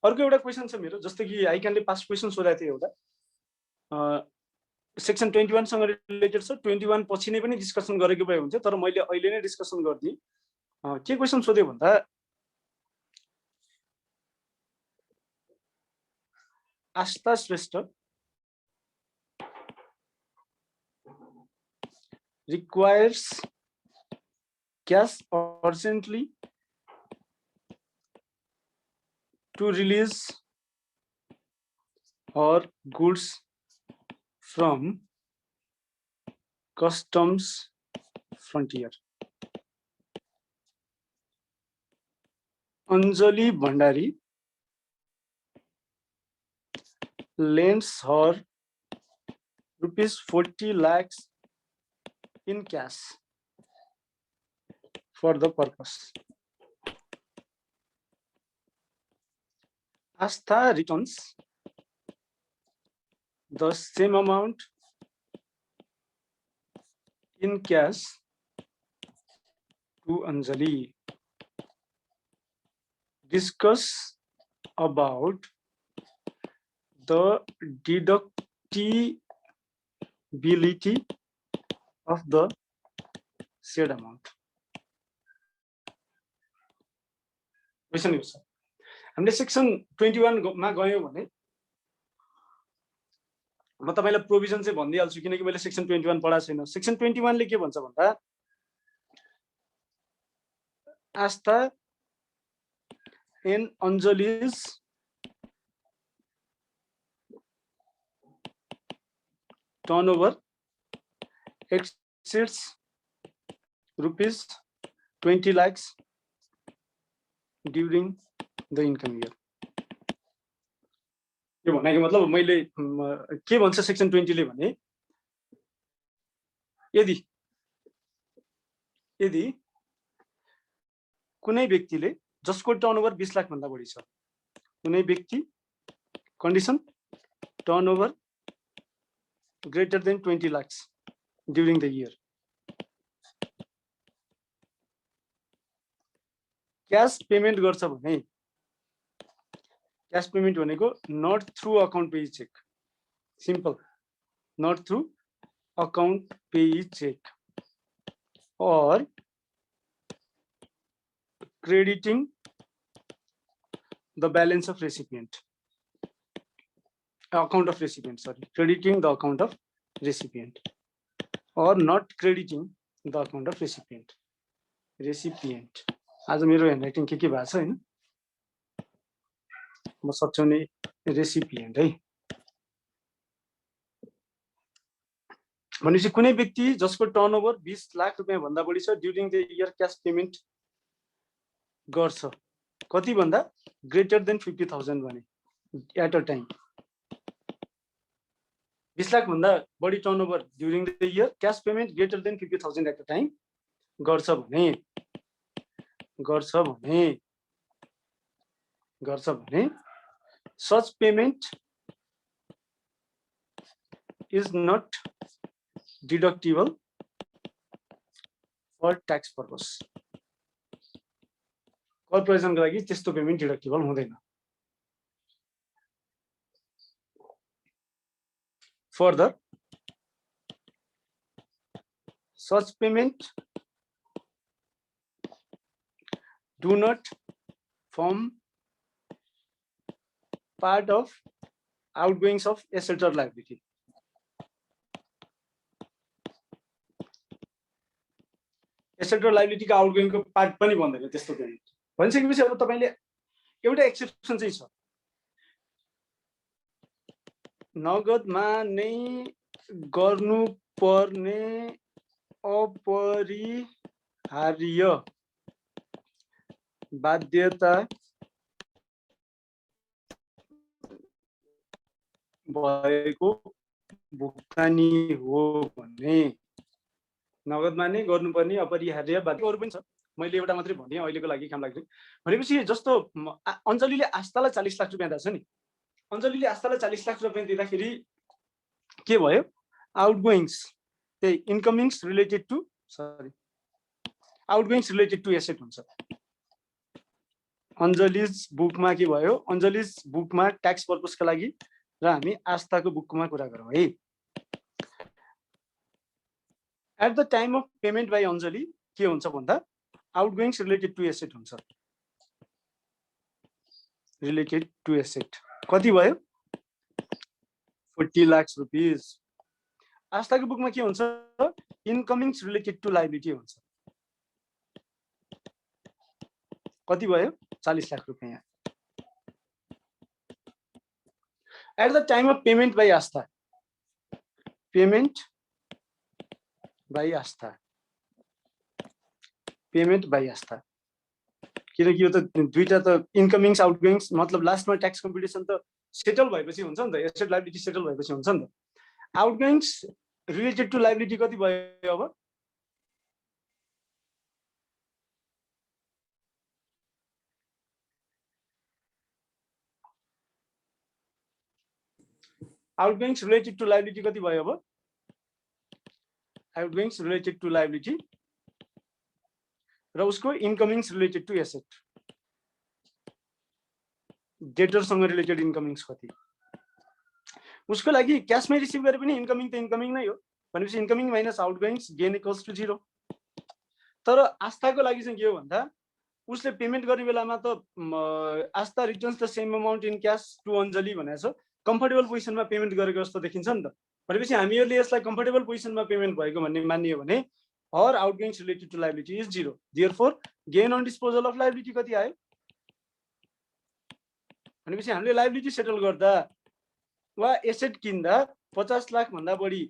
अर्को एउटा क्वेसन छ मेरो, जस्तो कि आइक्यानले पास्ट क्वेसन सोधेको थियो एउटा, सेक्सन 21 सँग रिलेटेड छ। 21 पछि नै पनि डिस्कसन गरेको भए हुन्छ, तर मैले अहिले नै डिस्कसन गर्दिएँ। के क्वेसन सोध्यो भन्दा, आस्था Shrestha requires cash urgently to release her goods from customs frontier. Anjali Bhandari lends her ₹40 lakhs in cash for the purpose. Astha returns the same amount in cash to Anjali. Discuss about the deductibility of the said amount. Question यो छ, हामीले section 21 मा गयौं भने, म तपाईलाई provision चाहिँ भनिदिइहाल्छु किनकि मैले सेक्सन 21 पढाएको छैन। सेक्सन 21 ले के भन्छ भन्दा, आस्था and Anjali's turnover exceeds ₹20 lakhs during the income year. यो भनेको मतलब मैले के भन्छ सेक्सन 20 ले भने, यदि कुनै व्यक्तिले जसको टर्नओभर 20 लाख भन्दा बढी छ, कुनै व्यक्ति condition turnover greater than 20 lakhs during the year, cash payment गर्छ भने, क्याश पेमेन्ट भनेको not through account payee cheque, simple, not through account payee cheque or crediting the balance of recipient, account of recipient, sorry, crediting the account of recipient or not crediting the account of recipient. आज मेरो handwriting के भएको छ हैन, म सच्याउने recipient है। भनेपछि कुनै व्यक्ति जसको टर्नओभर 20 लाख रुपैयाँ भन्दा बढी छ during the year cash payment गर्छ, कति भन्दा, ग्रेटर देन 50,000 भने एट अ टाइम। 20 लाख भन्दा बढी turnover during the year cash payment greater than 50,000 at a time गर्छ भने such payment is not deductible for tax purpose. कर प्रयोजनको लागि त्यस्तो पेमेन्ट डिडक्टिबल हुँदैन। Further, such payment do not form part of outgoings of asset or liability. Asset र liability का outgoing को part पनि भन्दैन त्यस्तो पेमेन्ट भनिसकेपछि अब तपाईले एउटा एक्सेप्सन चाहिँ छ, नगदमा नै गर्नुपर्ने अपरिहार्य बाध्यता भएको भुक्तानी हो भने, नगदमा नै गर्नुपर्ने अपरिहार्य बाध्यताहरु पनि छ। मैले एउटा मात्रै भने अहिलेको लागि काम लाग्दैन। भनेपछि जस्तो अञ्जलीले आस्थालाई 40 लाख रुपैयाँ दिन्छ नि, अञ्जलीले आस्थालाई 40 लाख रुपैयाँ दिँदाखेरि के भयो, आउटगोइङ्स त्यही इन्कमिङ्स रिलेटेड टु एसेट हुन्छ। अञ्जलिज बुकमा के भयो, अञ्जलिज बुकमा ट्याक्स पर्पसका लागि र हामी आस्थाको बुकमा कुरा गरौँ है। At the time of payment by Anjali के हुन्छ भन्दा आउटगोइङ्स रिलेटेड टु एसेट हुन्छ। रिलेटेड टु एसेट कति भयो 40 लाख रुपिस। आस्थाको बुकमा के हुन्छ इनकमिङ्स रिलेटेड टु लायबिलिटी हुन्छ। कति भयो 40 लाख रुपियाँ। At the time of payment by Astha, payment by Astha, payment by Astha, किनकि यो त दुईटा त इनकमिङ्स आउटगोइङ्स मतलब लास्टमा ट्याक्स कम्पिटिसन त सेटल भएपछि हुन्छ नि त, एसेट लायबिलिटी सेटल भएपछि हुन्छ नि त। आउटगोइङ्स रिलेटेड टु लायबिलिटी कति भयो अब आउटगोइङ्स रिलेटेड टु लायबिलिटी कति भयो अब आउटगोइङ्स रिलेटेड टु लायबिलिटी र उसको इनकमिङ्स रिलेटेड टु एसेट। डेटरसँग रिलेटेड इनकमिङ्स कति उसको लागि क्यासमै रिसिभ गरे पनि इनकमिङ त इनकमिङ नै हो भनेपछि incoming minus outgoings gain equals to 0। तर आस्थाको लागि चाहिँ के हो भन्दा उसले पेमेन्ट गर्ने बेलामा त Astha returns the same amount in cash to Anjali भनेको छ, कम्फर्टेबल पोजिसनमा पेमेन्ट गरेको जस्तो देखिन्छ नि त। भनेपछि हामीहरूले यसलाई कम्फर्टेबल पोजिसनमा पेमेन्ट भएको भन्ने मानियो भने her outgoings related to liability is 0। Therefore gain on disposal of liability कति आयो भनेपछि हामीले लायबिलिटी सेटल गर्दा वा एसेट किन्दा 50 लाख भन्दा बढी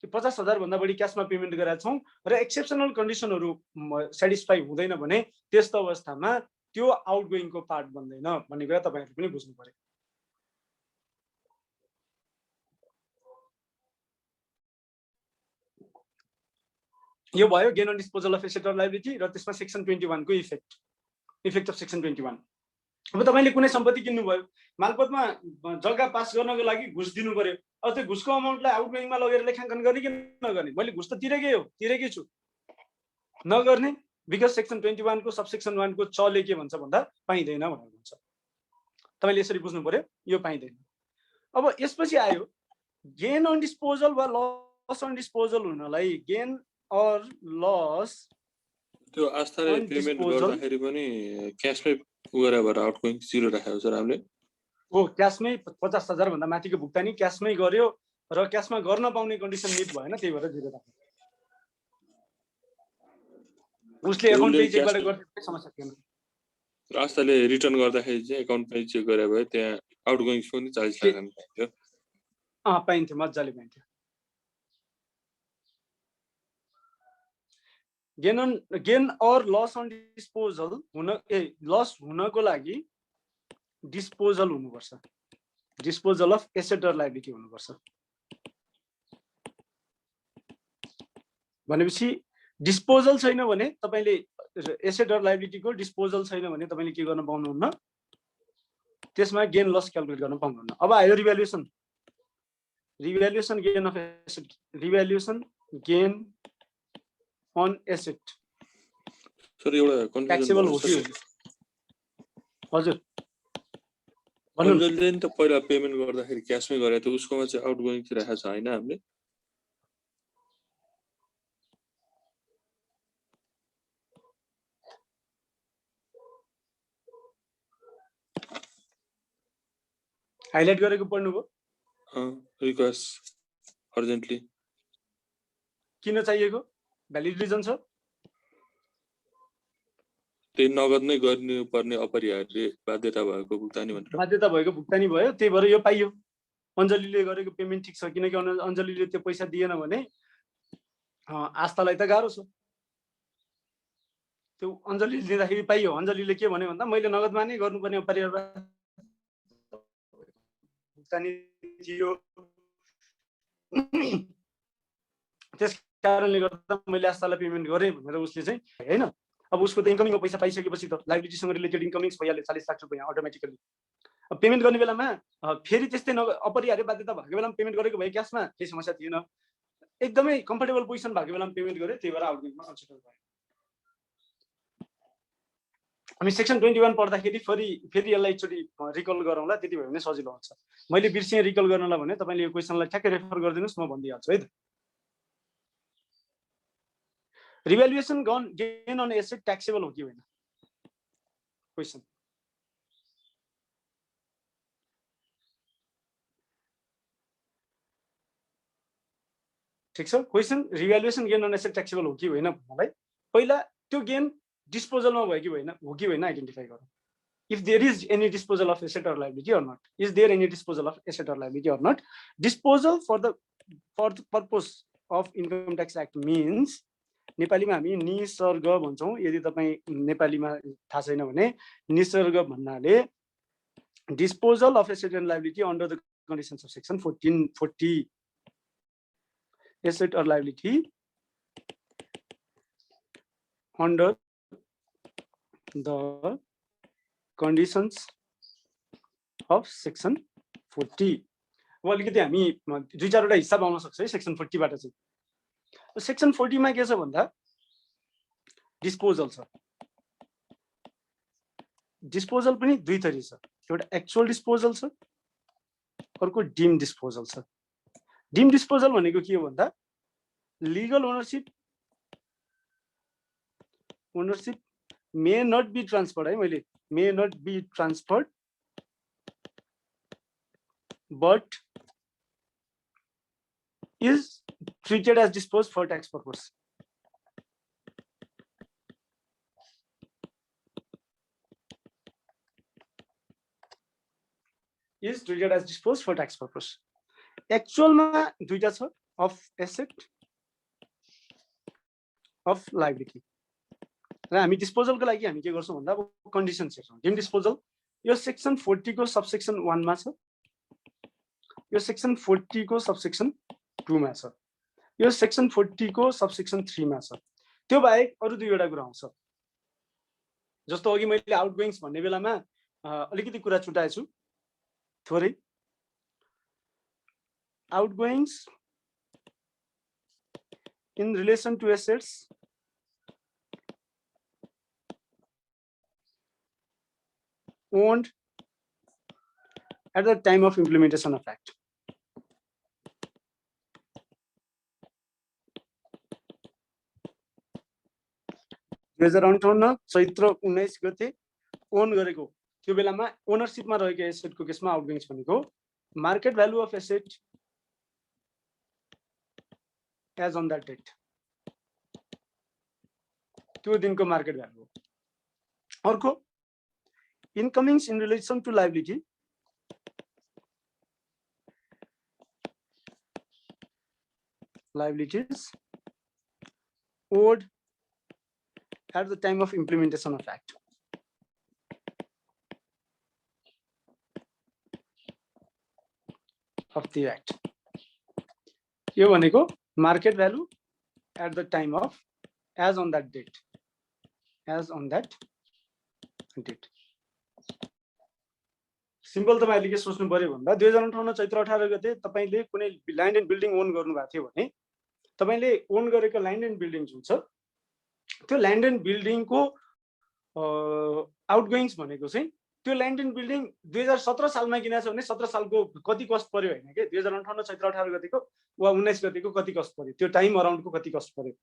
50,000 भन्दा बढी क्यासमा पेमेन्ट गरेका छौँ र एक्सेप्सनल कन्डिसनहरू सेटिस्फाई हुँदैन भने त्यस्तो अवस्थामा त्यो आउटगोइङको पार्ट बन्दैन भन्ने कुरा तपाईहरुले पनि बुझ्नु पर्यो। यो भयो gain on disposal of asset or liability र त्यसमा सेक्सन 21 को इफेक्ट अफ सेक्सन 21। अब तपाईले कुनै सम्पत्ति किन्नु भयो, मालपोतमा जग्गा पास गर्नको लागि घुस दिनु पर्यो। अब त्यो घुसको अमाउन्टलाई आउटगोइङमा लगेर लेखाङ्कन गर्ने कि नगर्ने? मैले घुस त तिरेकै छु नगर्ने, बिकज सेक्सन 21 को सबसेक्सन 1 को चले के भन्छ भन्दा पाइदैन भनेर भन्छ। तपाईले यसरी बुझ्नु पर्यो, यो पाइदैन। अब यसपछि आयो गेन अन डिस्पोजल वा लस अन डिस्पोजल हुनलाई गेन अर लस त्यो आस्थाले पेमेन्ट गर्दाखेरि पनि क्याशमै गरे भएर आउटगोइङ 0 राखेको छ हामीले। हो, क्याशमै 50,000 भन्दा माथिको भुक्तानी क्याशमै गर्यो र क्याशमा गर्न पाउने कन्डिसन मिट भएन, त्यही भएर 0 राख्यो। उसले अकाउन्ट पे चेकबाट गर्दै समस्या थिएन। आस्थाले रिटर्न गर्दाखेरि चाहिँ अकाउन्ट पे चेक गरे भए त्यहाँ आउटगोइङ पनि 40 लाख थियो। पाइन्थ्यो, मज्जाले पाइन्थ्यो। Gain or loss on disposal loss हुनको लागि डिस्पोजल हुनुपर्छ, disposal of asset or liability हुनुपर्छ। भनेपछि डिस्पोजल छैन भने तपाईले एसेट अर लायबिलिटीको डिस्पोजल छैन भने तपाईले के गर्न पाउनुहुन्न, त्यसमा गेन लस क्याल्कुलेट गर्न पाउनुहुन्न। अब आयो revaluation gain of asset, revaluation gain on asset. Sir एउटा ट्याक्सेबल हो कि हजुर अञ्जलीले नि त पहिला पेमेन्ट गर्दाखेरि क्याशमै गरे त उसकोमा चाहिँ आउटगोइङ चाहिँ राखेको छ हैन हामीले? हाइलाइट गरेको पढ्नुभयो? रिक्वेस्ट अर्जेन्टली किन चाहिएको? भ्यालिड रिजन छ? त्यही नगद नै गर्नुपर्ने अपरिहार्य बाध्यता भएको भुक्तानी भनेर। बाध्यता भएको भुक्तानी भयो, त्यही भएर यो पाइयो। अञ्जलीले गरेको पेमेन्ट ठिक छ, किनकि अञ्जलीले त्यो पैसा दिएन भने आस्थालाई त गाह्रो छ। त्यो अञ्जलीले दिँदाखेरि पाइयो। अञ्जलीले के भन्यो भन्दा मैले नगदमा नै गर्नुपर्ने अपरिहार्य भुक्तानी थियो, त्यस कारणले गर्दा मैले आस्थालाई पेमेन्ट गरेँ भनेर उसले चाहिँ हैन। अब उसको त इन्कमिङको पैसा पाइसकेपछि त लायबिलिटीसँग रिलेटेड इन्कमिङ्स भइहाल्यो 40 लाख रुपैयाँ अटोमेटिकली। अब पेमेन्ट गर्ने बेलामा फेरि त्यस्तै अपरिहार्य बाध्यता भएको बेलामा पेमेन्ट गरेको भए क्याशमा केही समस्या थिएन। एकदमै कम्फर्टेबल पोजिसन भएको बेलामा पेमेन्ट गरे, त्यही भएर आउटगोइङमा कन्सिडर भयो। हामी सेक्सन 21 पढ्दाखेरि फेरि यसलाई एकचोटि रिकल गरौँला, त्यति भयो भने सजिलो हुन्छ। मैले बिर्सेँ रिकल गर्नलाई भने तपाईँले यो क्वेसनलाई ठ्याक्कै रेफर गरिदिनुहोस्, म भनिदिइहाल्छु है त। Revaluation gain on asset taxable हो कि होइन क्वेसन? ठिक छ, question revaluation gain on asset taxable हो कि होइन भन्नलाई पहिला त्यो गेन डिस्पोजलमा भयो कि होइन, हो कि होइन आइडेन्टिफाई गरौँ। If there is any disposal of asset or liability or not, is there any disposal of asset or liability or not? Disposal for the purpose of Income Tax Act means नेपालीमा हामी निसर्ग भन्छौँ। यदि तपाईँ नेपालीमा थाहा छैन भने निसर्ग भन्नाले disposal of asset and liability under the conditions of section 1440. Asset or liability under the conditions of section 40. अब अलिकति हामी दुई चारवटा हिसाब आउन सक्छ है सेक्सन 40 बाट चाहिँ। सेक्सन 40 मा के छ भन्दा डिस्पोजल छ। डिस्पोजल पनि दुई थरी छ, एउटा एक्चुअल डिस्पोजल छ, अर्को डिम डिस्पोजल छ। डिम डिस्पोजल भनेको के हो भन्दा legal ownership may not be transferred है, मैले may not be transferred but is treated as disposed for tax purpose. Is treated as disposed for tax purpose. Actual मा दुईटा छ, of asset of liability। र हामी डिस्पोजल को लागि हामी के गर्छौं भन्दा अब कन्डिसन्स हेर्छौं। डिम डिस्पोजल यो सेक्सन 40 को सबसेक्सन 1 मा छ, यो सेक्सन 40 को सबसेक्सन 2 मा छ, यो सेक्सन 40 को सबसेक्सन 3 मा छ। त्यो बाहेक अरु दुईवटा कुरा आउँछ। जस्तो अघि मैले आउटगोइङ्स भन्ने बेलामा अलिकति कुरा छुटाएछु थोरै। Outgoings in relation to assets owned at the time of implementation of Act. Chaitra 19 गते ओन गरेको त्यो बेलामा ओनरशिपमा रहेको एसेटको केसमा आउटगोइङ्स भनेको market value of asset as on that date, त्यो दिनको मार्केट भ्यालु हो। अर्को incomings in relation to liability liabilities owed at the time of implementation of Act. Of the Act. यो भनेको market value at the time of as on that date. As on that date. Simple तपाईहरुले के सोच्नु पर्यो भन्दा 2058 चैत्र 18 गते तपाईले कुनै ल्यान्ड एन्ड बिल्डिङ ओन गर्नु भएको थियो भने तपाईले ओन गरेको ल्यान्ड एन्ड बिल्डिङ जुन छ त्यो ल्यान्ड एन्ड बिल्डिङको आउटगोइङ्स भनेको चाहिँ त्यो ल्यान्ड एन्ड बिल्डिङ 2017 सालमा किनेको छ भने 17 सालको कति कस्ट पर्यो हैन के 2058 चैत्र 18 गतेको वा 19 गतेको कति कस्ट पर्यो, त्यो टाइम अराउन्डको कति कस्ट पर्यो,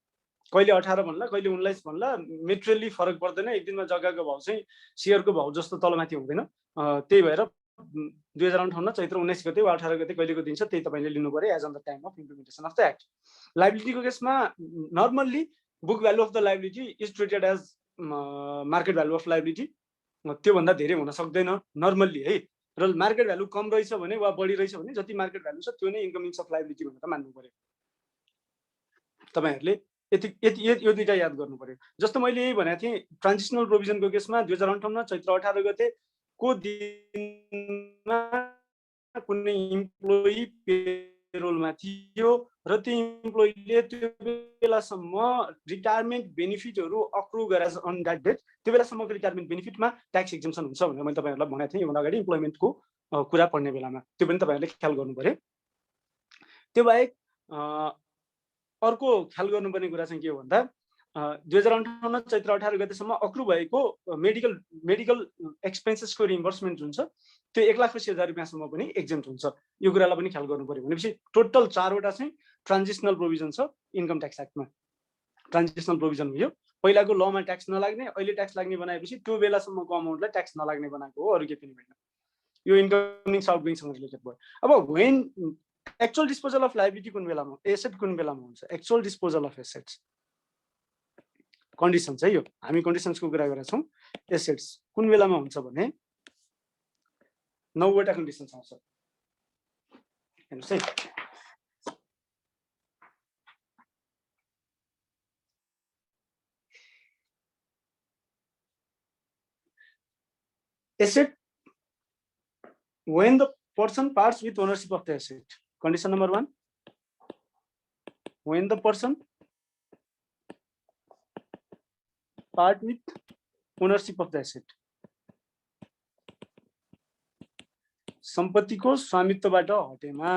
कहिले 18 भन्ला कहिले 19 भन्ला मेटेरियली फरक पर्दैन। एक दिनमा जग्गाको भाउ चाहिँ शेयरको भाउ जस्तो तलमाथि हुँदैन। त्यही भएर 2058 चैत्र 19 गते वा 18 गते कहिलेको दिन छ त्यही तपाईले लिनु पर्यो as on the time of implementation of the act. लायबिलिटीको केसमा normally book value of the liability is treated as market value of liability. त्यो भन्दा धेरै हुन सक्दैन नर्मल्ली है। र मार्केट भ्यालु कम रहेछ भने वा बढी रहेछ भने जति मार्केट भ्यालु छ त्यो नै इन्कमिङ्स अफ लायबिलिटी भनेर मान्नु पर्यो। तपाईहरुले यो दुईटा याद गर्नु पर्यो। जस्तो मैले यही भनेको थिएँ ट्रान्जिशनल प्रोभिजनको केसमा 2058 चैत्र 18 गते को दिनमा कुनै इम्प्लोइ पेरोलमा थियो र त्यो इम्प्लोइले त्यो बेलासम्म रिटायरमेन्ट बेनिफिटहरु अक्रू गरेछ अन दैट डेट, त्यो बेलासम्मको रिटायरमेन्ट बेनिफिटमा ट्याक्स एक्जम्पसन हुन्छ भनेर मैले तपाईहरुलाई भनेको थिएँ। योभन्दा अगाडि इम्प्लोइमेन्टको कुरा पढ्ने बेलामा त्यो पनि तपाईहरुले ख्याल गर्नु पर्यो। त्यो बाहेक अर्को ख्याल गर्नुपर्ने कुरा चाहिँ के हो भन्दा 2058 चैत्र 18 गतेसम्म अक्रू भएको मेडिकल एक्सपेन्सेसको रिइम्बर्समेन्ट हुन्छ त्यो 1,80,000 रुपियाँसम्म पनि एक्जेम्प्ट हुन्छ। यो कुरालाई पनि ख्याल गर्नु पर्यो। भनेपछि टोटल 4 वटा चाहिँ ट्रान्जिसनल प्रोभिजन छ इन्कम ट्याक्स एक्टमा। ट्रान्जिसनल प्रोभिजन हो यो। पहिलाको लमा ट्याक्स नलाग्ने, अहिले ट्याक्स लाग्ने बनाएपछि त्यो बेलासम्मको अमाउन्टलाई ट्याक्स नलाग्ने बनाएको हो, अरू केही पनि होइन। यो इन्कमिङ आउटगोइङसँग रिलेटेड भयो। अब when actual disposal of liability कुन बेलामा, एसेट कुन बेलामा हुन्छ, actual disposal of assets condition चाहिँ यो हामी कन्डिसन्सको कुरा गरेका छौँ। एसेट्स कुन बेलामा हुन्छ भने 9 वटा कन्डिसन्स आउँछ। हेर्नुहोस् है, asset when the person parts with ownership of the asset. Condition number 1, when the person part with ownership of the asset. सम्पत्तिको स्वामित्वबाट हटेमा।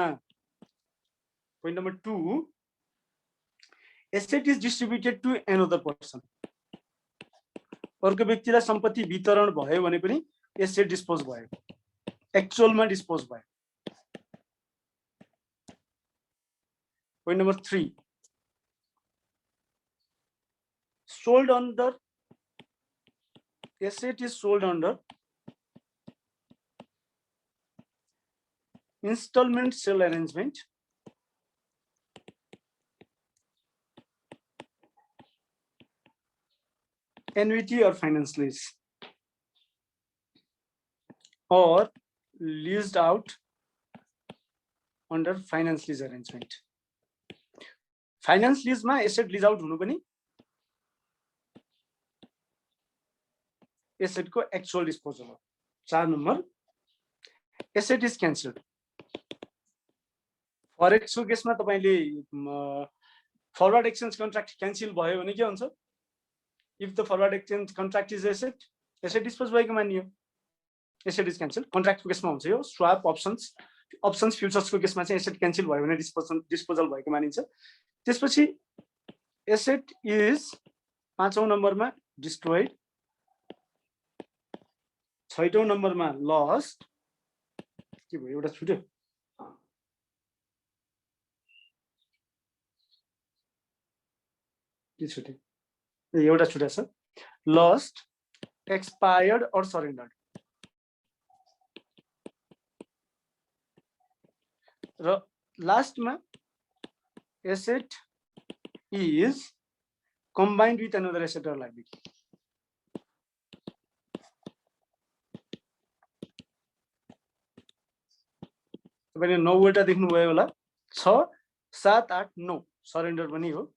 Point number 2, asset is distributed to another person. अर्को व्यक्तिलाई सम्पत्ति वितरण भयो भने पनि एसेट डिस्पोज भयो, एक्चुअलमा dispose भयो। Point number 3, sold under, asset is sold under installment sale arrangement, annuity or finance lease, or leased out under finance lease arrangement. Finance lease मा asset lease out हुनु पनि asset को actual disposal हो। 4 number, asset is cancelled. Forex को केसमा तपाईले forward exchange contract cancel भयो भने के हुन्छ? If the forward exchange contract is asset, asset dispose भएको मानियो, एसेट इज क्यान्सल। कन्ट्र्याक्टको केसमा हुन्छ यो। स्वाप, अप्सन्स फ्युचर्सको केसमा चाहिँ एसेट क्यान्सल भयो भने डिस्पोजल भएको मानिन्छ। त्यसपछि एसेट इज 5औं नम्बरमा डिस्ट्रोयड, 6औं नम्बरमा लस्ट। के भयो, एउटा छुट्यो? के छुट्यो? एउटा छुट्या छ, लस्ट, एक्सपायर्ड और सरेन्डर्ड। र लास्टमा asset is combined with another asset or liability. तपाईले 9 वटा देख्नुभयो होला, 6, 7, 8, 9 सरेन्डर पनि हो।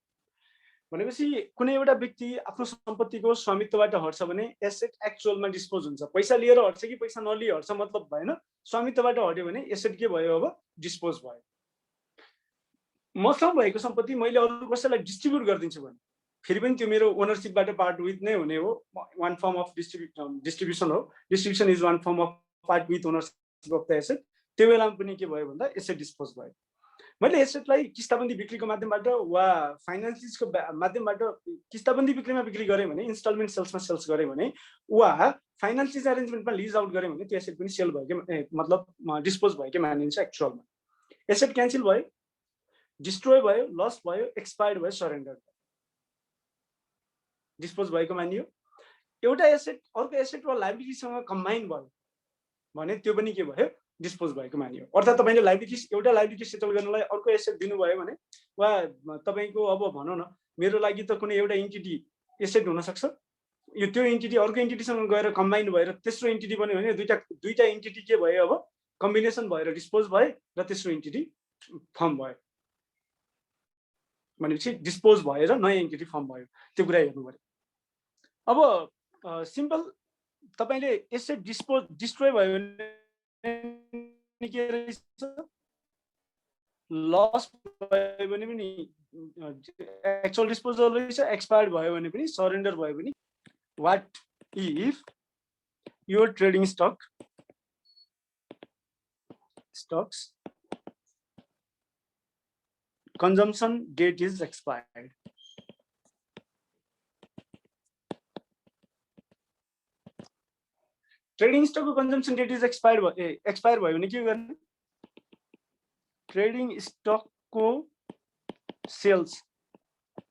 भनेपछि कुनै एउटा व्यक्ति आफ्नो सम्पत्तिको स्वामित्वबाट हट्छ भने एसेट एक्चुअलमा डिस्पोज हुन्छ। पैसा लिएर हट्छ कि पैसा नलिएर हट्छ मतलब भएन, स्वामित्वबाट हट्यो भने एसेट के भयो? अब डिस्पोज भयो। मसँग भएको सम्पत्ति मैले अरू कसैलाई डिस्ट्रिब्युट गरिदिन्छु भने फेरि पनि त्यो मेरो ओनरशिपबाट पार्ट विथ नै हुने हो। वान फर्म अफ डिस्ट्रिब्युसन हो। Distribution is one form of part with ownership of the asset. त्यो बेलामा पनि के भयो भन्दा एसेट डिस्पोज भयो। मैले एसेटलाई किस्ताबन्दी बिक्रीको माध्यमबाट वा फाइनान्स लिजको माध्यमबाट किस्ताबन्दी बिक्रीमा बिक्री गरेँ भने, इन्स्टलमेन्ट सेल्समा सेल्स गरेँ भने, वा फाइनान्स लिज अरेन्जमेन्टमा लिज आउट गरेँ भने त्यो एसेट पनि सेल भयो के, मतलब डिस्पोज भयो के मानिन्छ एक्चुअलमा। एसेट क्यान्सल भयो, डिस्ट्रोय भयो, लस्ट भयो, एक्सपायर्ड भयो, सरेन्डर भयो, डिस्पोज भएको मानियो। एउटा एसेट अर्को एसेट वा लायबिलिटीसँग कम्बाइन भयो भने त्यो पनि के भयो? डिस्पोज भएको मानियो। अर्थात् तपाईले एउटा लायबिलिटी सेटल गर्नलाई अर्को एसेट दिनुभयो भने, वा तपाईको अब भनौँ न मेरो लागि त कुनै एउटा एन्टिटी एसेट हुन सक्छ, यो त्यो एन्टिटी अर्को एन्टिटीसँग गएर कम्बाइन भएर तेस्रो एन्टिटी बन्यो भने दुईटा एन्टिटी के भयो? अब कम्बिनेसन भएर डिस्पोज भयो र तेस्रो एन्टिटी फर्म भयो। भनेपछि डिस्पोज भएर नयाँ एन्टिटी फर्म भयो। त्यो कुरा हेर्नु पर्यो। अब सिम्पल तपाईले एसेट डिस्ट्रोय भयो भने के रहेछ? लस भयो भने पनि एक्चुअल डिस्पोजल रहेछ, एक्सपायर्ड भयो भने पनि, सरेन्डर भयो भने। What if your trading stocks consumption date is expired? Trading स्टकको कन्जम्सन डेट इज एक्सपायर भयो भने के गर्ने? ट्रेडिङ स्टकको सेल्स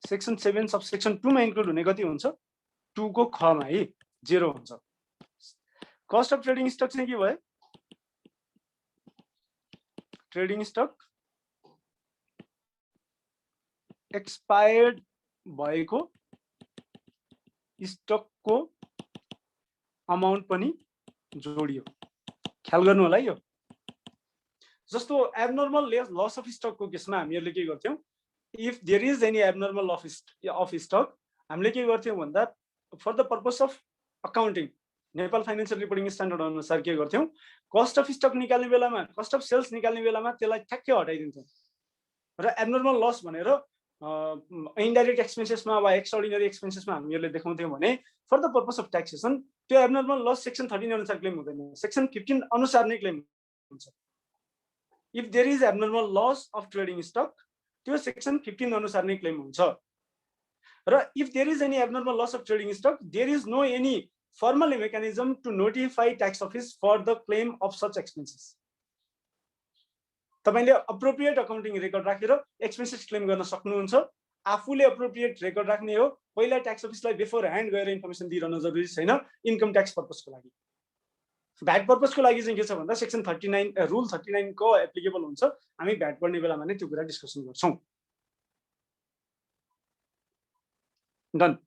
सेक्सन 7 सबसेक्सन 2 मा इन्क्लुड हुने कति हुन्छ? 2 को ख मा है 0 हुन्छ। कस्ट अफ ट्रेडिङ स्टक चाहिँ के भयो? ट्रेडिङ स्टक एक्सपायर्ड भएको स्टकको अमाउन्ट पनि जोडियो। ख्याल गर्नु होला यो। जस्तो एबनर्मल लस अफ स्टकको केसमा हामीहरूले के गर्थ्यौं? If there is any abnormal loss of stock हामीले के गर्थ्यौं भन्दा for the purpose of accounting Nepal financial reporting standard अनुसार के गर्थ्यौं? कस्ट अफ स्टक निकाल्ने बेलामा, कस्ट अफ सेल्स निकाल्ने बेलामा त्यसलाई ठ्याक्कै हटाइदिन्छौं र एबनर्मल लस भनेर इनडाइरेक्ट एक्सपेन्सेसमा वा एक्सट्राअर्डिनरी एक्सपेन्सेसमा हामीहरूले देखाउँथ्यौं भने for the purpose of taxation त्यो एबनर्मल लस सेक्सन 13 अनुसार क्लेम हुँदैन, सेक्सन 15 अनुसार नै क्लेम हुन्छ। If there is abnormal loss of trading stock त्यो सेक्सन 15 अनुसार नै क्लेम हुन्छ। र if there is any abnormal loss of trading stock there is no any formal mechanism to notify tax office for the claim of such expenses. तपाईले appropriate accounting record राखेर expenses claim गर्न सक्नुहुन्छ। आफूले appropriate record राख्ने हो। पहिला tax अफिसलाई beforehand गएर इन्फर्मेसन दिइरहन जरुरी छैन इन्कम ट्याक्स पर्पसको लागि। भ्याट पर्पसको लागि चाहिँ के छ भन्दा सेक्सन 39 रुल 39 को एप्लिकेबल हुन्छ। हामी भ्याट पढ्ने बेलामा नै त्यो कुरा डिस्कसन गर्छौं। डन।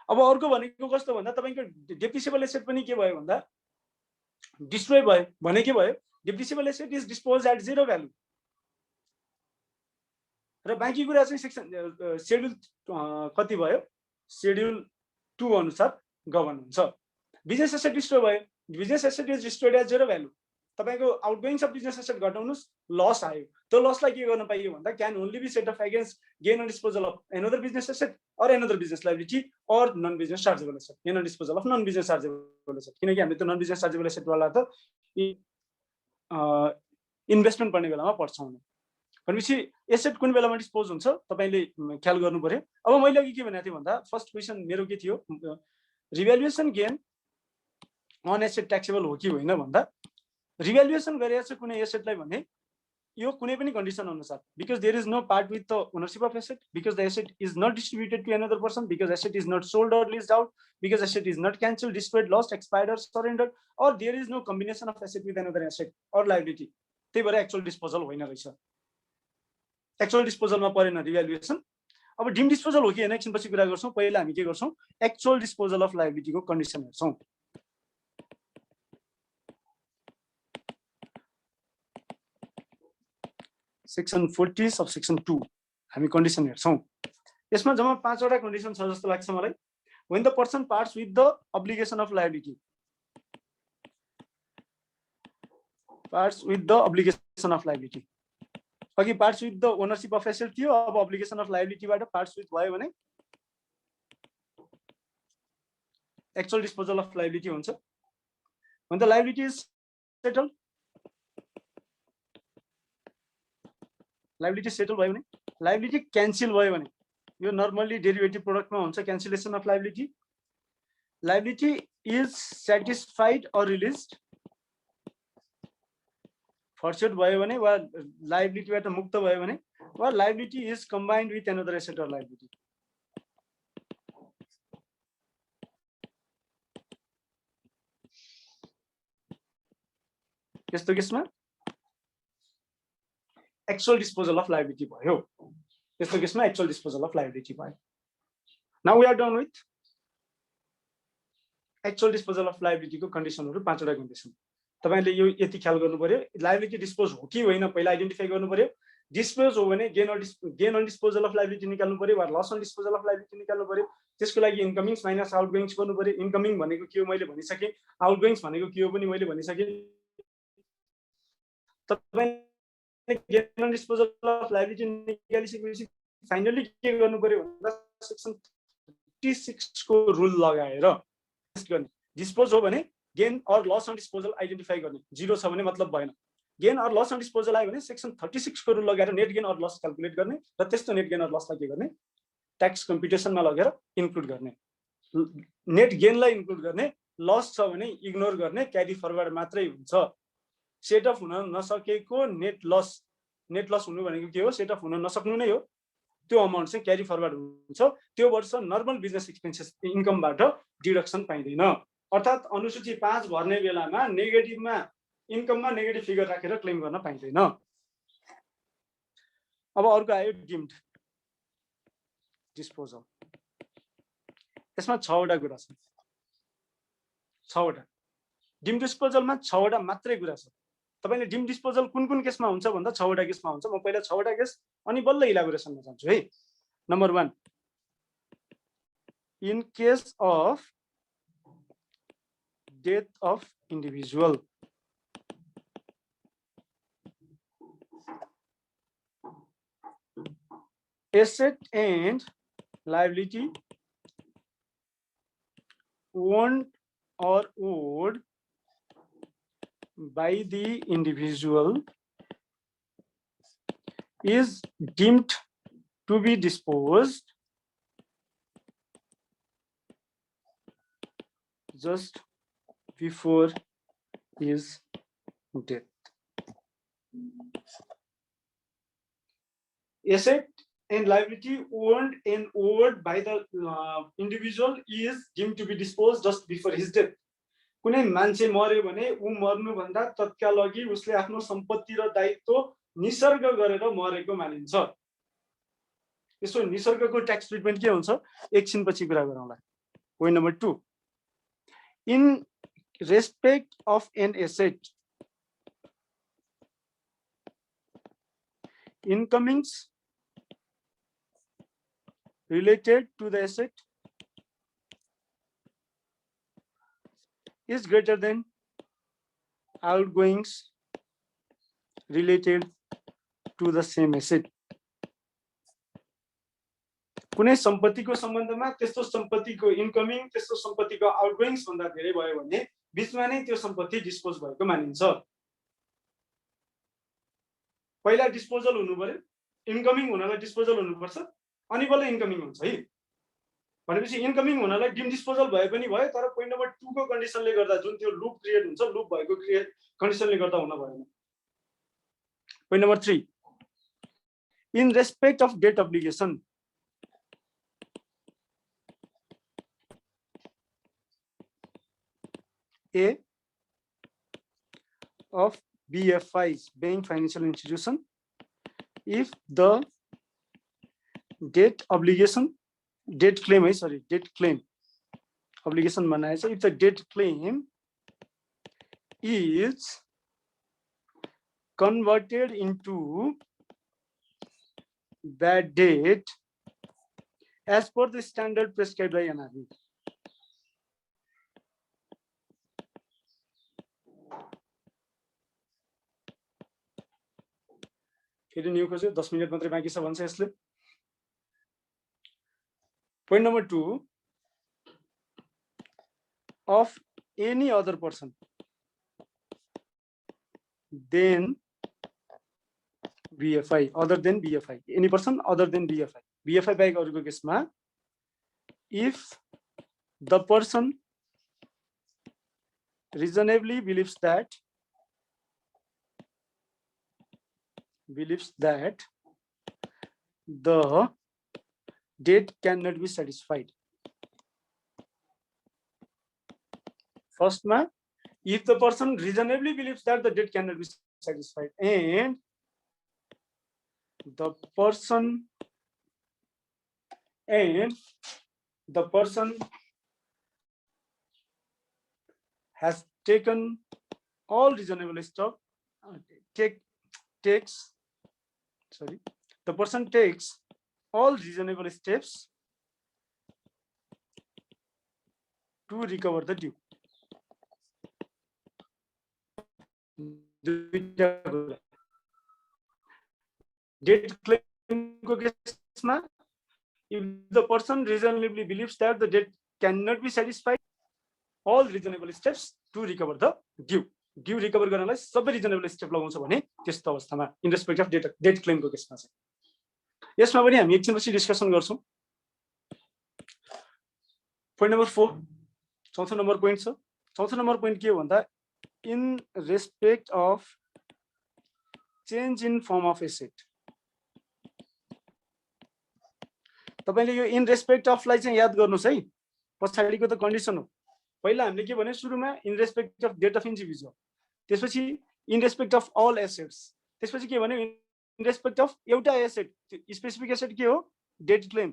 अब अर्को भनेको कस्तो भन्दा तपाईको डेप्रिसिएबल एसेट पनि के भयो भन्दा डिस्ट्रोय भयो भने के भयो? Depreciable asset is dispose at 0 value र बाँकी कुरा चाहिँ सेक्सन शेड्युल कति भयो? शेड्युल 2 अनुसार गभर्न हुन्छ। बिजनेस एसेट डिस्ट्रोय भयो, business asset is destroyed at 0 value. तपाईको आउटगोइङ अफ बिजनेस एसेट घटाउनुस्, लस आयो। त्यो लसलाई के गर्न पाइयो भन्दा can only be set off against gain on disposal of another business asset or another business liability or non business chargeable asset. Gain on disposal of non business chargeable asset किनकि हामीले त्यो नन बिजनेस चार्जेबल एसेट वाला त investment गर्ने बेलामा पढ्छौं। भनेपछि asset कुन बेलामा डिस्पोज हुन्छ तपाईले ख्याल गर्नु पर्यो। अब मैले अघि के भनेको थिएँ भन्दा फर्स्ट क्वेशन मेरो के थियो? Revaluation gain on asset taxable हो कि होइन भन्दा रिभ्यालुएसन गरेको छ कुनै एसेटलाई भने यो कुनै पनि कन्डिसन अनुसार because there is no part with the ownership of asset, because the asset is not distributed to another person, because asset is not sold or leased out, because asset is not cancelled, destroyed, lost, expired or surrendered or there is no combination of asset with another asset or liability. त्यही भएर actual disposal होइन रहेछ। Actual डिस्पोजलमा परेन revaluation. अब dim disposal हो कि हैन एकछिनपछि कुरा गर्छौं। पहिला हामी के गर्छौं? एक्चुअल डिस्पोजल अफ लायबिलिटीको कन्डिसन हेर्छौं। सेक्सन 40 सब सेक्सन 2 हामी कन्डिसन हेर्छौं। यसमा जम्मा 5 वटा कन्डिसन छ जस्तो लाग्छ मलाई। when the person parts with the obligation of liability, parts with the obligation of liability, अघि parts with the ownership of asset थियो, अब obligation of liability बाट पार्ट्स विथ भयो भने एक्चुअल डिस्पोजल अफ लायबिलिटी हुन्छ। when the liability is settled, liability settle भयो भने, liability cancel भयो भने यो नर्मली डेरिभेटिभ प्रोडक्टमा हुन्छ cancellation of liability. Liability is satisfied और रिलिज्ड, फर्सेट भयो भने वा लायबिलिटीबाट मुक्त भयो भने वा liability is combined with another asset or liability. यस्तो केसमा एक्चुअल डिस्पोजल अफ लायबिलिटी भयो। यस्तो केसमा एक्चुअल डिस्पोजल अफ लायबिलिटी भयो। Now we are done with actual disposal of लायबिलिटीको कन्डिसनहरु 5 वटा कन्डिसन। तपाईले यो यति ख्याल गर्नु पर्यो, लायबिलिटी डिस्पोज हो कि होइन पहिला आइडेन्टिफाई गर्नु पर्यो। डिस्पोज हो भने gain on disposal of liability निकाल्नु पर्यो वा loss on disposal of liability निकाल्नु पर्यो। त्यसको लागि इन्कमिङ्स माइनस आउटगोइङ्स गर्नु पर्यो। इन्कमिङ भनेको के हो मैले भनिसके, आउटगोइङ्स भनेको के हो पनि मैले भनिसके। तपाईले gain on disposal of liability निकालिसकेपछि फाइनली के गर्नु पर्यो भन्दा सेक्सन 36 को रुल लगाएर गर्ने। डिस्पोज हो भने गेन और लस अन डिस्पोजल आइडेन्टिफाई गर्ने। 0 छ भने मतलब भएन। गेन और लस अन डिस्पोजल आयो भने सेक्सन 36 को रुल लगाएर नेट गेन और लस क्याल्कुलेट गर्ने र त्यस्तो नेट गेन और लसलाई के गर्ने? ट्याक्स कम्प्युटेसनमा लगेर इन्क्लुड गर्ने। नेट गेनलाई इन्क्लुड गर्ने लस छ भने इग्नोर गर्ने, क्यारी फरवर्ड मात्रै हुन्छ। सेट अफ हुन नसकेको नेट लस हुनु भनेको के हो? सेट अफ हुन नसक्नु नै हो। त्यो अमाउन्ट चाहिँ क्यारी फरवर्ड हुन्छ। त्यो वर्ष नर्मल बिजनेस एक्सपेन्सेस इन्कमबाट डिडक्सन पाइँदैन। अर्थात् अनुसूची 5 भर्ने बेलामा नेगेटिभमा इन्कममा नेगेटिभ फिगर राखेर क्लेम गर्न पाइँदैन। अब अर्को आयो डिम्ड डिस्पोजल। यसमा 6 वटा कुरा छ। 6 वटा डिम डिस्पोजलमा 6 वटा मात्रै कुरा छ। तपाईले डिम डिस्पोजल कुन केसमा हुन्छ भन्दा 6 वटा केसमा हुन्छ। म पहिला 6 वटा केस अनि बल्ल इलाबोरेसनमा जान्छु है। Number 1, in case of death of individual, asset and liability owned or owed by the individual is deemed to be disposed just before his death. Asset and liability owned and owed by the individual is deemed to be disposed just before his death. कुनै मान्छे मर्यो भने ऊ मर्नु भन्दा तत्काल अघि उसले आफ्नो सम्पत्ति र दायित्व निसर्ग गरेर मरेको मानिन्छ। यसो निसर्गको ट्याक्स ट्रिटमेन्ट के हुन्छ एकछिनपछि कुरा गरौँला। Point number 2, in respect of an asset, incomings related to the asset is greater than outgoings related to the same asset. कुनै सम्पत्तिको सम्बन्धमा त्यस्तो सम्पत्तिको इन्कमिङ त्यस्तो सम्पत्तिको आउटगोइङ्स भन्दा धेरै भयो भने बीचमा नै त्यो सम्पत्ति डिस्पोज भएको मानिन्छ। पहिला डिस्पोजल हुनु पर्यो, इन्कमिङ हुनलाई डिस्पोजल हुनुपर्छ अनि बल्ल इन्कमिङ हुन्छ है। भनेपछि इन्कमिङ हुनलाई डिम डिस्पोजल भए पनि भयो, तर पोइन्ट नम्बर 2 को कन्डिसनले गर्दा जुन त्यो लुप क्रिएट हुन्छ, लुप भएको कन्डिसनले गर्दा हुन भएन। Point number 3, in respect of debt obligation, A of BFIs, bank financial institution, if the debt obligation, debt claim, debt claim obligation बनाए छ, if the debt claim is converted into bad debt as per the standard prescribed by NRB. फेरि new खोज्यो, 10 minute मात्रै बाँकी छ भन्छ यसले। Point number 2, of any other person then BFI, other than BFI, any person other than BFI, BFI बाहेक अरूको केसमा if the person reasonably believes that the debt cannot be satisfied. First man, if the person reasonably believes that the debt cannot be satisfied and the person has taken all reasonable steps, the person takes all reasonable steps to recover the due. Debt claim को केसमा, if the person reasonably believes that the debt cannot be satisfied, all reasonable steps to recover the due. Due recover गर्नलाई सबै reasonable step लगाउँछ भने त्यस्तो अवस्थामा in respect of debt claim को केसमा चाहिँ यसमा पनि हामी एकछिनपछि डिस्कसन गर्छौं। पोइन्ट नम्बर 4, चौथो नम्बर पोइन्ट छ चौथो नम्बर पोइन्ट के हो भन्दा in respect of change in form of asset. तपाईले यो इन रेस्पेक्ट अफलाई चाहिँ याद गर्नुस् है, पछाडिको त कन्डिसन हो। पहिला हामीले के भने सुरुमा in respect of debt of individual, त्यसपछि in respect of all assets, त्यसपछि के भन्यो इन रेस्पेक्ट अफ एउटा एसेट, स्पेसिफिक एसेट के हो डेट क्लेम।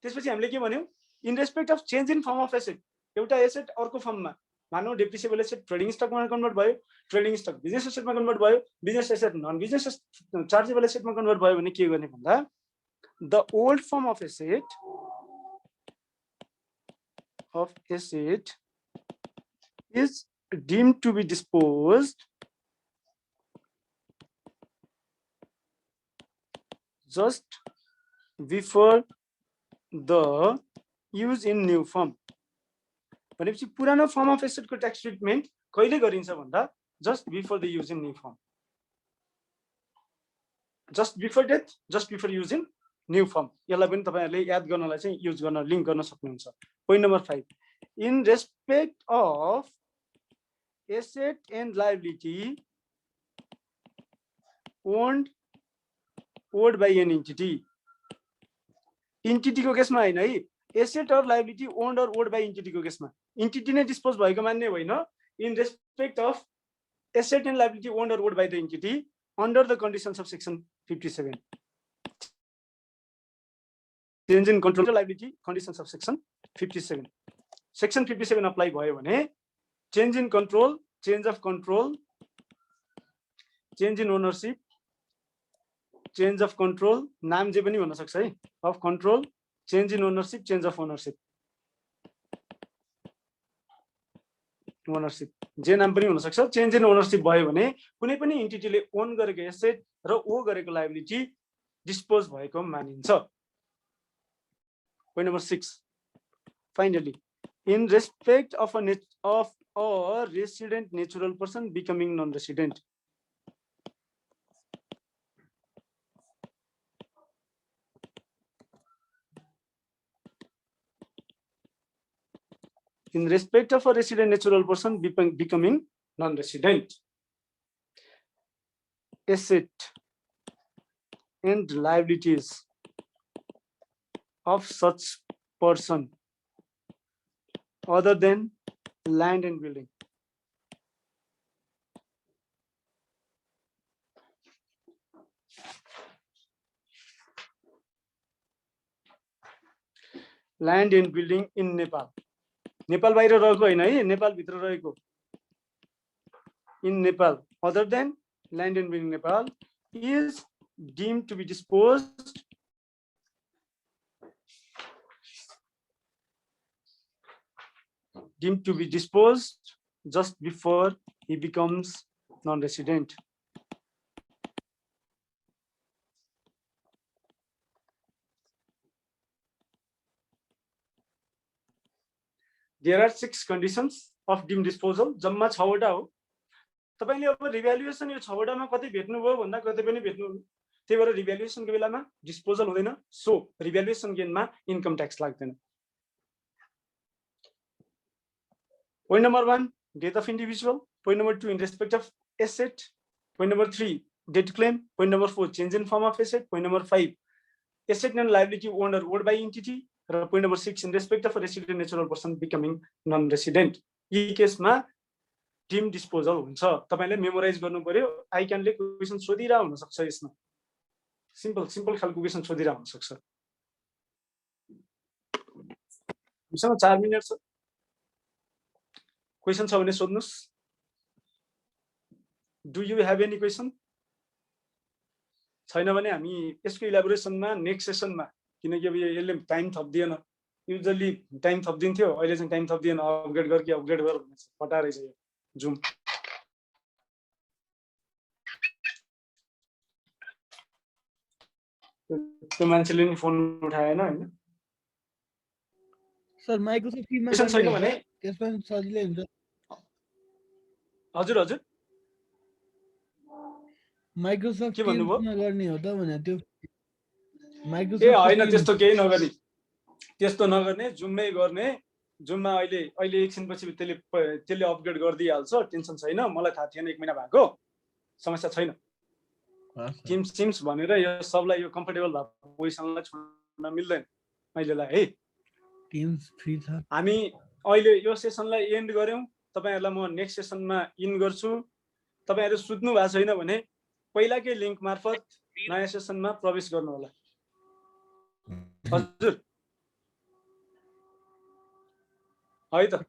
त्यसपछि हामीले के भन्यौ in respect of change in form of asset, एउटा एसेट अर्को फर्ममा, मानौ डेप्रिसिएबल एसेट ट्रेडिङ स्टकमा कन्भर्ट भयो, ट्रेडिङ स्टक बिजनेस एसेटमा कन्भर्ट भयो, business asset non business chargeable एसेटमा कन्भर्ट भयो भने के गर्ने भन्दा the old form of asset is deemed to be disposed just before the use in new form। भनेपछि पुरानो फर्म अफ एसेट को ट्याक्स ट्रिटमेन्ट कहिले गरिन्छ भन्दा just before the use in new form, just before death, just before use in new form. यसलाई पनि तपाईहरुले याद गर्नलाई चाहिँ युज गर्न लिंक गर्न सक्नुहुन्छ। Point number 5 in respect of asset and liability owned by an entity. Entity को केसमा हैन है, asset or liability owned or owned by entity को केसमा, एन्टिटी नै डिस्पोज भएको मान्ने होइन। In respect of asset and liability owned or owned by the entity under the conditions of section 57, change in control liability conditions of section 57, section 57 apply भयो भने change in control, change of control, change in ownership, change of control, नाम जे पनि हुन सक्छ है, of control, change in ownership, change of ownership, ownership जे नाम पनि हुन सक्छ। चेन्ज इन ओनरशिप भयो भने कुनै पनि एन्टिटीले ओन गरेको एसेट र ओ गरेको लायबिलिटी डिस्पोज भएको मानिन्छ। Point number 6 finally in respect of a resident natural person becoming non resident. in respect of a resident natural person becoming non-resident, asset and liabilities of such person other than land and building, land and building in Nepal, Nepal बाहिर रहेको हैन है, नेपाल भित्र रहेको, in Nepal other than land and building Nepal is deemed to be disposed just before he becomes non resident. There are 6 conditions of deemed disposal, जम्मा 6 वटा हो। तपाईले अब रिभ्यालुएसन यो 6 वटामा कतै भेट्नुभयो भन्दा कतै पनि भेट्नुहुन्न, त्यही भएर रिभ्यालुएसन को बेलामा डिस्पोजल हुँदैन, सो रिभ्यालुएसन गेनमा इन्कम ट्याक्स लाग्दैन। Point number 1 death of individual, point number 2 in respect of asset, point number 3 debt claim, point number 4 change in form of asset, point number 5 asset and liability owned or owned by entity, र point number 6 in respect of resident natural person becoming non resident. यी केसमा deem disposal हुन्छ। तपाईले memorise गर्नु पर्यो। I क्यानले question सोधिरा हुन सक्छ, यसमा सिम्पल खालको क्वेशन सोधिरा हुन सक्छ। हामीसँग 4 मिनेट छ, क्वेशन छ भने सोध्नुस्। Do you have any question? छैन भने हामी यसको इलाबोरेसनमा नेक्स्ट सेसनमा, किनकि अब यसले टाइम थप्दिएन, युजली टाइम थप्दिन्थ्यो, अहिले चाहिँ टाइम थप्दिएन, अपग्रेड गर भन्छ, फटा रहेछ यो जुम। त्यो मान्छेले नि फोन उठाएन हैन सर, माइक्रोसफ्ट टिममा क्वेशन छैन भने त्यसमा सजिलै हुन्छ। हजुर माइक्रोसफ्ट के भन्नुभयो? टिममा गर्ने हो त भने त्यो ए हैन, त्यस्तो केही नगर्ने, त्यस्तो नगर्ने, जुममै गर्ने। जुममा अहिले एकछिनपछि त्यसले अपग्रेड गरिदिइहाल्छ, टेन्सन छैन। मलाई थाहा थिएन 1 महिना भएको, समस्या छैन। टिम्स भनेर यो सबलाई यो कम्फर्टेबल भएको पोजिसनलाई छोड्न मिल्दैन अहिलेलाई है। टिम्स फ्री छ। हामी अहिले यो सेसनलाई एन्ड गर्यौं। तपाईहरुलाई म नेक्स्ट सेसनमा इन गर्छु। तपाईहरु सुत्नु भएको छैन भने पहिलाकै लिंक मार्फत नयाँ सेसनमा प्रवेश गर्नु होला। हजुर है त।